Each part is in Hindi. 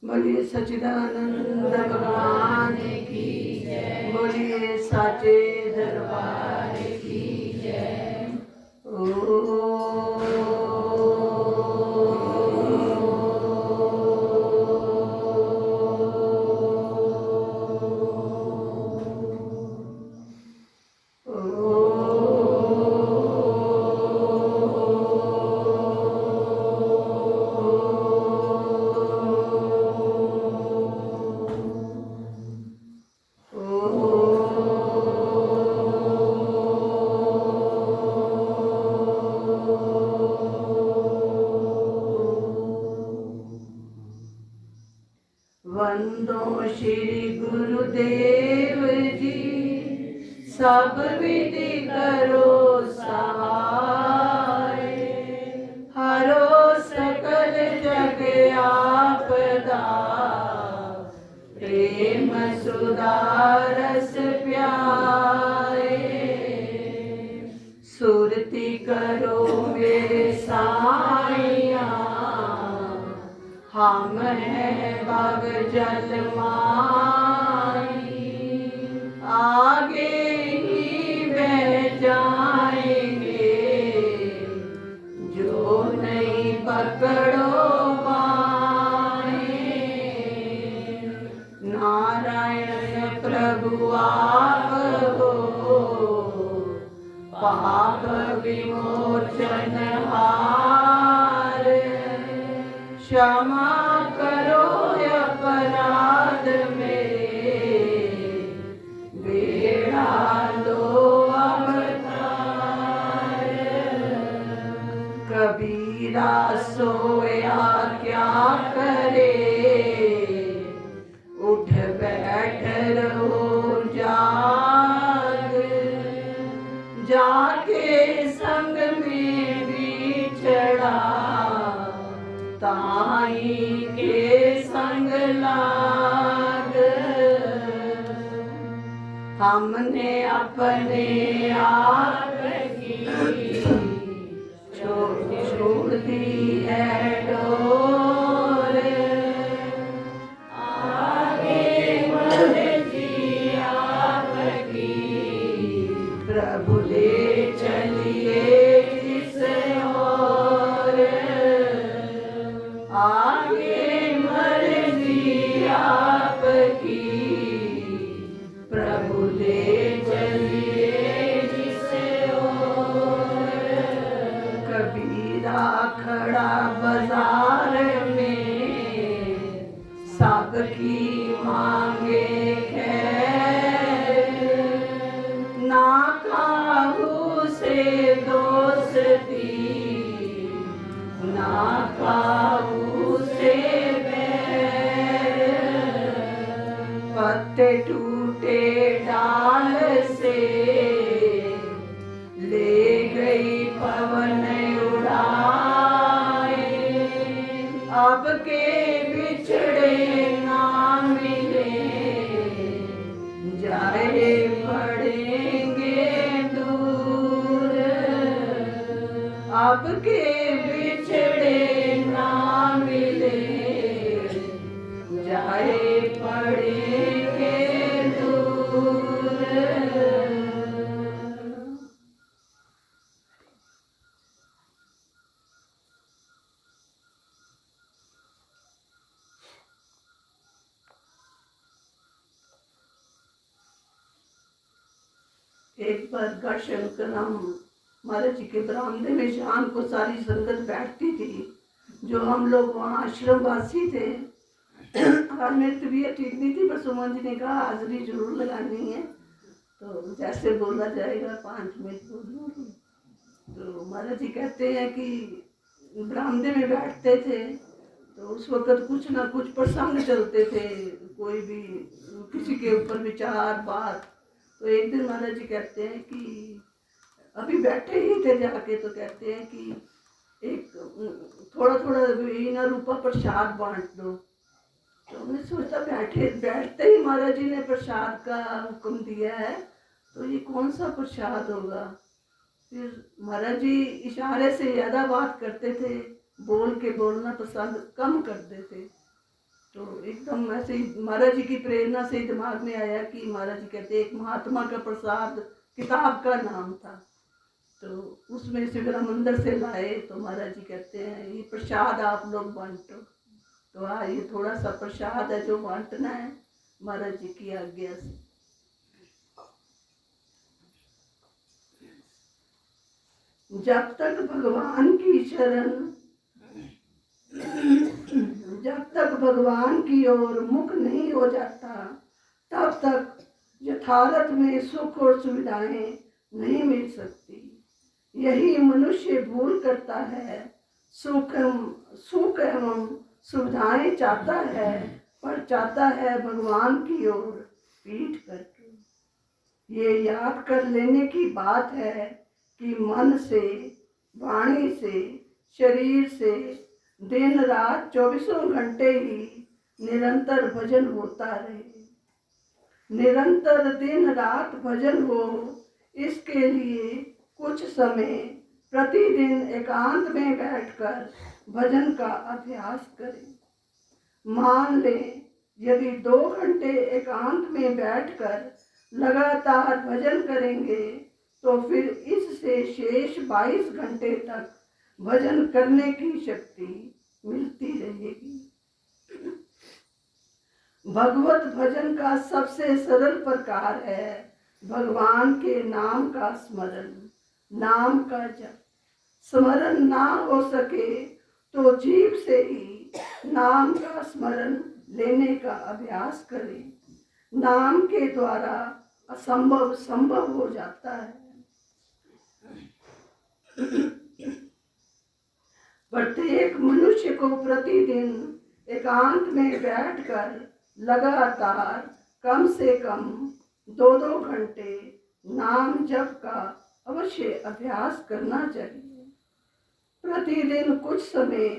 बोलिए सच्चिदानंद भगवान की जय। बोलिए साचे दरबार की जय। वंदो श्री गुरुदेव जी, सब विधि करो सहाय। हरो सकल जग आपदा, प्रेम सुधारस प्यारे। सुरति करो मेरे साइया, हम हैं भव जल माई। आगे ही बह जाएंगे, जो नहीं पकड़ो पाए। नारायण प्रभु आप हो, पाप विमोचन हार। क्षमा करो अपराध मेरे, बेड़ा लो अवतार। कबीरा सोया क्या करे, उठ बैठ रहो जाग। जाके संग में बिछड़ा, ताई के संग लाग। हमने अपने आप की छोड़ दी है डोर। आगे मर्जी आपकी, प्रभु ले चलिए जिस ओर। आगे मर्जी आपकी, प्रभु ले चलिए जिस ओर। कबीरा खड़ा बाजार में, सब की मांगे खैर। ना काहू से दोस्ती, ना काहू से बैर। पत्ते टूटे डाल से, ले गई पवन उड़ाए। अब के बिछड़े ना मिले, जाए पड़ेंगे दूर। अब के बिछड़े ना मिले, जाए पड़ेंगे दूर। एक बार गढ़शंकर महाराज जी के बरामदे में शाम को सारी संगत बैठती थी, जो हम लोग वहाँ आश्रम वासी थे। और मेरी तबीयत ठीक नहीं थी, पर सुमन जी ने कहा हाजिरी जरूर लगानी है, तो जैसे बोला जाएगा 5 मिनट बोल। तो महाराज जी कहते हैं कि बरामदे में बैठते थे, तो उस वक्त कुछ ना कुछ प्रसंग चलते थे, कोई भी किसी के ऊपर विचार बात। तो एक दिन महाराज जी कहते हैं कि अभी बैठे ही थे जाके, तो कहते हैं कि एक थोड़ा थोड़ा ना रूपा प्रसाद बांट दो। तो हमने सोचा बैठते ही महाराज जी ने प्रसाद का हुक्म दिया है, तो ये कौन सा प्रसाद होगा। फिर महाराज जी इशारे से ज़्यादा बात करते थे, बोल के बोलना पसंद कम करते थे। तो एकदम ऐसे ही महाराज जी की प्रेरणा से दिमाग में आया कि महाराज जी कहते एक महात्मा का प्रसाद किताब का नाम था, तो उसमें शिवरा मंदिर से लाए, तो महाराज जी कहते हैं ये प्रसाद आप लोग बांटो। तो हाँ, ये थोड़ा सा प्रसाद है जो बांटना है महाराज जी की आज्ञा से। जब तक भगवान की शरण, जब तक भगवान की ओर मुख नहीं हो जाता तब तक यथार्थ में सुख और सुविधाएं नहीं मिल सकती। यही मनुष्य भूल करता है, सुख एवं सुविधाएं चाहता है, पर चाहता है भगवान की ओर पीठ करके। ये याद कर लेने की बात है कि मन से, वाणी से, शरीर से दिन रात 24 घंटे ही निरंतर भजन होता रहे। निरंतर दिन रात भजन हो, इसके लिए कुछ समय प्रतिदिन एकांत में बैठकर भजन का अभ्यास करें। मान लें यदि 2 घंटे एकांत में बैठकर लगातार भजन करेंगे तो फिर इससे शेष 22 घंटे तक भजन करने की शक्ति मिलती रहेगी। भगवत भजन का सबसे सरल प्रकार है भगवान के नाम का स्मरण, नाम का जप। स्मरण ना हो सके तो जीभ से ही नाम का स्मरण लेने का अभ्यास करें। नाम के द्वारा असंभव संभव हो जाता है। प्रत्येक मनुष्य को प्रतिदिन एकांत में बैठकर लगातार कम से कम 2-2 घंटे नाम जप का अवश्य अभ्यास करना चाहिए। प्रतिदिन कुछ समय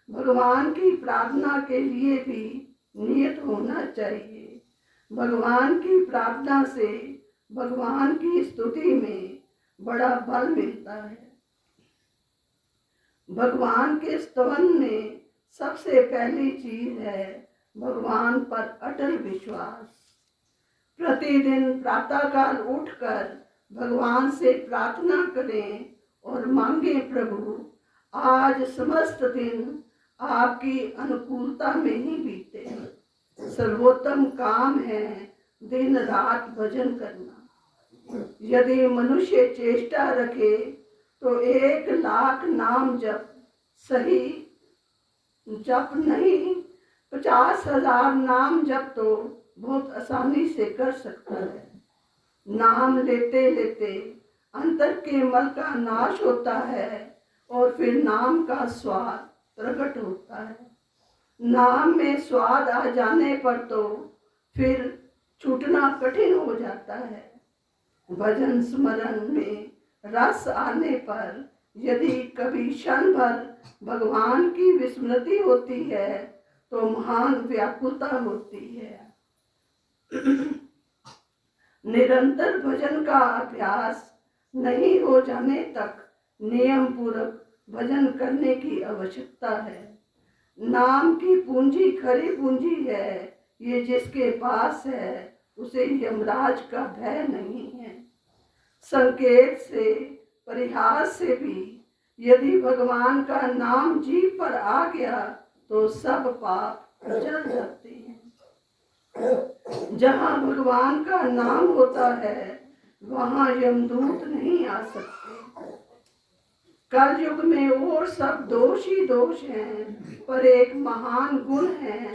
भगवान की प्रार्थना के लिए भी नियत होना चाहिए। भगवान की प्रार्थना से भगवान की स्तुति में बड़ा बल मिलता है। भगवान के स्तवन में सबसे पहली चीज है भगवान पर अटल विश्वास। प्रतिदिन प्रातःकाल उठकर भगवान से प्रार्थना करें और मांगे, प्रभु आज समस्त दिन आपकी अनुकूलता में ही बीते। सर्वोत्तम काम है दिन रात भजन करना। यदि मनुष्य चेष्टा रखे तो 1 लाख नाम जप सही जप नहीं, 50,000 नाम जप तो बहुत आसानी से कर सकता है। नाम लेते लेते अंतर के मल का नाश होता है और फिर नाम का स्वाद प्रकट होता है। नाम में स्वाद आ जाने पर तो फिर छूटना कठिन हो जाता है। भजन स्मरण में रस आने पर यदि कभी क्षण भर भगवान की विस्मृति होती है तो महान व्याकुलता होती है। निरंतर भजन का अभ्यास नहीं हो जाने तक नियम पूर्वक भजन करने की आवश्यकता है। नाम की पूंजी खरी पूंजी है, ये जिसके पास है उसे यमराज का भय नहीं है। संकेत से, परिहास से भी यदि भगवान का नाम जीभ पर आ गया तो सब पाप जल जाते हैं। जहाँ भगवान का नाम होता है वहाँ यमदूत नहीं आ सकते। कल युग में और सब दोष ही दोष हैं, पर एक महान गुण है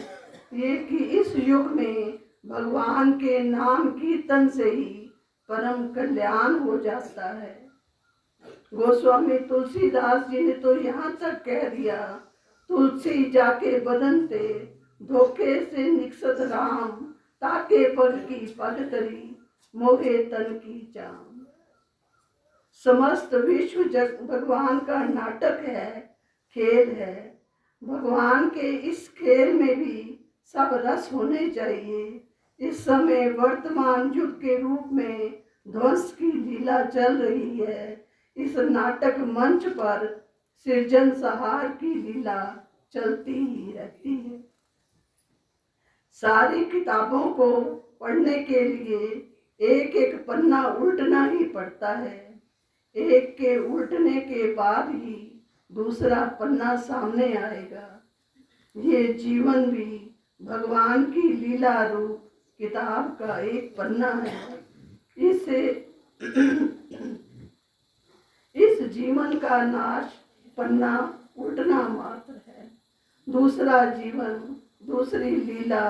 ये कि इस युग में भगवान के नाम कीर्तन से ही परम कल्याण हो जाता है। गोस्वामी तुलसीदास जी ने तो यहाँ तक कह दिया, तुलसी जाके बदनते धोखे से निकसत राम, ताके पग की पग तरी मोहे तन की चाम। समस्त विश्व जग भगवान का नाटक है, खेल है। भगवान के इस खेल में भी सब रस होने चाहिए। इस समय वर्तमान युग के रूप में ध्वंस की लीला चल रही है। इस नाटक मंच पर सृजन सहार की लीला चलती ही रहती है। सारी किताबों को पढ़ने के लिए एक एक पन्ना उल्टना ही पड़ता है। एक के उल्टने के बाद ही दूसरा पन्ना सामने आएगा। ये जीवन भी भगवान की लीला रूप किताब का एक पन्ना है। इसे इस जीवन का नाश पन्ना उल्टना मात्र है। दूसरा जीवन, दूसरी लीला,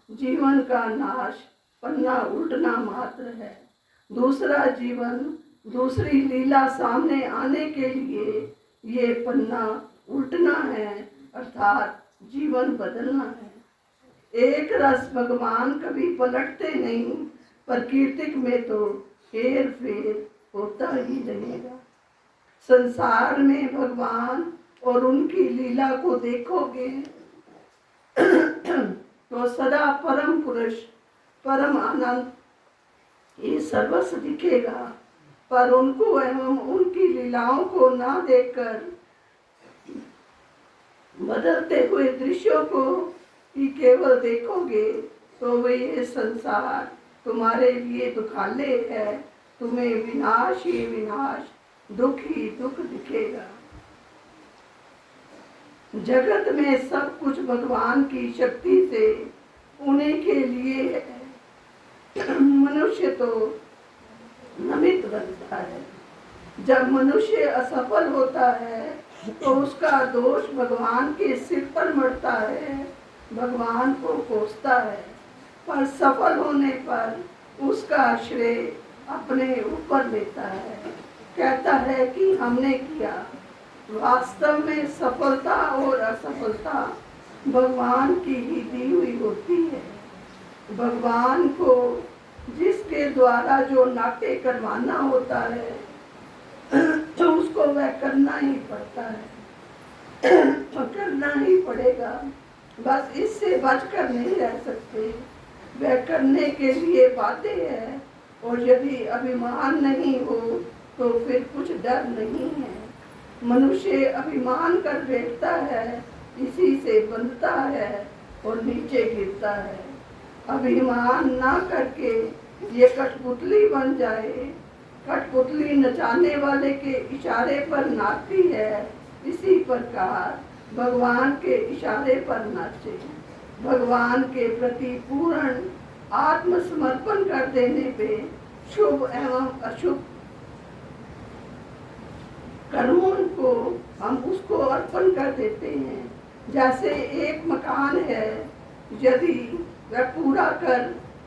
जीवन का नाश पन्ना उल्टना मात्र है। दूसरा जीवन, दूसरी लीला सामने आने के लिए ये पन्ना उल्टना है, अर्थात जीवन बदलना है। एक रस भगवान कभी पलटते नहीं, प्रकृति में तो हेर फेर होता ही रहेगा। संसार में भगवान और उनकी लीला को देखोगे तो सदा परम पुरुष, परम आनंद ये सर्वस्व दिखेगा। पर उनको एवं उनकी लीलाओं को ना देखकर बदलते हुए दृश्यों को ही केवल देखोगे तो वे ये संसार तुम्हारे लिए दुखालय है। तुम्हें विनाश ही विनाश, दुख ही दुख दिखेगा। जगत में सब कुछ भगवान की शक्ति से उन्हीं के लिए है। मनुष्य तो निमित्त बनता है। जब मनुष्य असफल होता है तो उसका दोष भगवान के सिर पर मरता है, भगवान को कोसता है। पर सफल होने पर उसका श्रेय अपने ऊपर लेता है, कहता है कि हमने किया। वास्तव में सफलता और असफलता भगवान की ही दी हुई होती है। भगवान को जिसके द्वारा जो नाट्य करवाना होता है तो उसको वह करना ही पड़ता है, करना ही पड़ेगा। बस इससे बचकर नहीं रह सकते। वह करने के लिए बाध्य है, और यदि अभिमान नहीं हो तो फिर कुछ डर नहीं है। मनुष्य अभिमान कर बैठता है, इसी से बंधता है और नीचे गिरता है। अभिमान ना करके ये कठपुतली बन जाए। कठपुतली नचाने वाले के इशारे पर नाचती है, इसी प्रकार भगवान के इशारे पर नाचे। भगवान के प्रति पूर्ण आत्मसमर्पण कर देने पे शुभ एवं अशुभ कर्मों को हम उसको अर्पण कर देते हैं। जैसे एक मकान है, यदि वह पूरा कर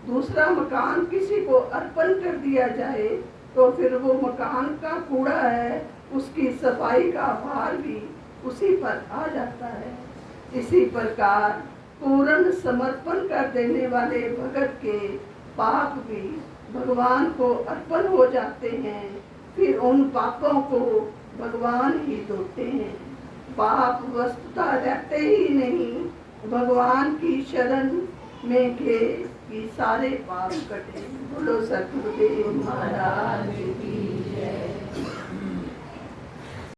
दूसरा मकान किसी को अर्पण कर दिया जाए तो फिर वो मकान का कूड़ा है, उसकी सफाई का भार भी उसी पर आ जाता है। इसी प्रकार पूर्ण समर्पण कर देने वाले भगत के पाप भी भगवान को अर्पण हो जाते हैं। फिर उन पापों को भगवान ही धोते हैं। पाप वस्तुतः रहते ही नहीं, भगवान की शरण में के सारे पाप कटे। बोलो सतगुरुदेव महाराज की।